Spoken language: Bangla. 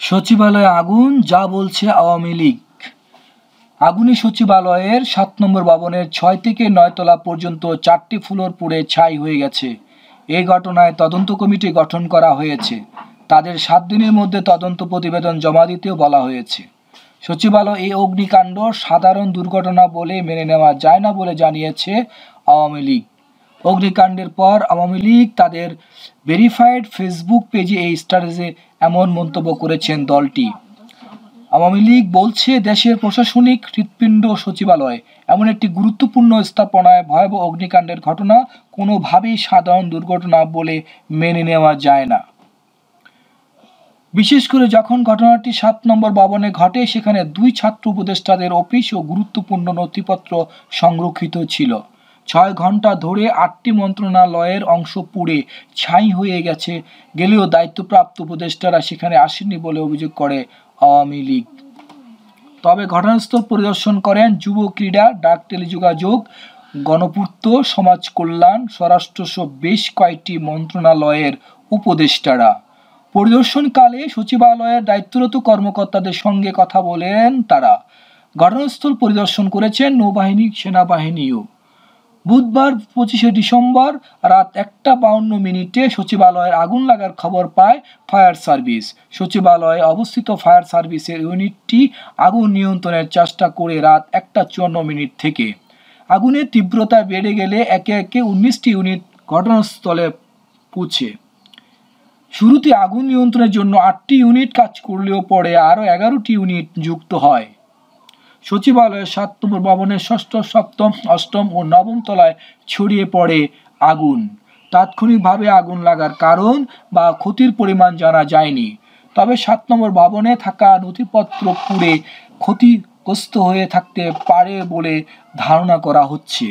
সচিবালয়ে আগুন, যা বলছে আওয়ামী লীগ। আগুনে সচিবালয়ের 7 নম্বর ভবনের 6 থেকে 9 তলা পর্যন্ত 4টি ফ্লোর পুড়ে ছাই হয়ে গেছে। এই ঘটনায় তদন্ত কমিটি গঠন করা হয়েছে। তাদের 7 দিনের মধ্যে তদন্ত প্রতিবেদন জমা দিতেও বলা হয়েছে। সচিবালয় এই অগ্নিকাণ্ড সাধারণ দুর্ঘটনা বলে মেনে নেওয়া যায় না বলে জানিয়েছে আওয়ামী লীগ। অগ্নিকাণ্ডের পর আওয়ামী লীগ তাদের ভেরিফাইড ফেসবুক পেজে এই স্ট্যাটাসে এমন মন্তব্য করেছেন দলটি। আওয়ামী লীগ বলছে, দেশের প্রশাসনিক হৃৎপিণ্ড সচিবালয় এমন একটি গুরুত্বপূর্ণ স্থাপনায় ভয়াবহ অগ্নিকাণ্ডের ঘটনা কোনোভাবেই সাধারণ দুর্ঘটনা বলে মেনে নেওয়া যায় না। বিশেষ করে যখন ঘটনাটি 7 নম্বর ভবনে ঘটে, সেখানে 2 ছাত্র উপদেষ্টাদের অফিস ও গুরুত্বপূর্ণ নথিপত্র সংরক্ষিত ছিল। 6 ঘন্টা ধরে 8টি মন্ত্রণালয়ের অংশ পুড়ে ছাই হয়ে গেলেও দায়িত্বপ্রাপ্ত উপদেষ্টারা সেখানে আসেননি বলে অভিযোগ করে আওয়ামী লীগ। তবে ঘটনাস্থল পরিদর্শন করেন যুব ক্রীড়া, ডাক টেলিযোগাযোগ, গণপূর্ত, সমাজ কল্যাণ, স্বরাষ্ট্রসহ বেশ কয়েকটি মন্ত্রণালয়ের উপদেষ্টারা। পরিদর্শনকালে সচিবালয়ের দায়িত্বরত কর্মকর্তাদের সঙ্গে কথা বলেন তারা। ঘটনাস্থল পরিদর্শন করেছেন নৌবাহিনী, সেনাবাহিনীও। বুধবার 25শে ডিসেম্বর রাত 1:52 সচিবালয়ের আগুন লাগার খবর পায় ফায়ার সার্ভিস। সচিবালয়ে অবস্থিত ফায়ার সার্ভিসের ইউনিটটি আগুন নিয়ন্ত্রণের চেষ্টা করে রাত 1:54 থেকে। আগুনের তীব্রতা বেড়ে গেলে একে একে 19টি ইউনিট ঘটনাস্থলে পৌঁছে। শুরুতে আগুন নিয়ন্ত্রণের জন্য 8টি ইউনিট কাজ করলেও পরে আরও 11টি ইউনিট যুক্ত হয়। সচিবালয়ের 7 নম্বর ভবনের 6ষ্ঠ, 7ম, 8ম ও 9ম তলায় ছড়িয়ে পড়ে আগুন। তাৎক্ষণিকভাবে আগুন লাগার কারণ বা ক্ষতির পরিমাণ জানা যায়নি। তবে 7 নম্বর ভবনে থাকা নথিপত্র পুড়ে ক্ষতিগ্রস্ত হয়ে থাকতে পারে বলে ধারণা করা হচ্ছে।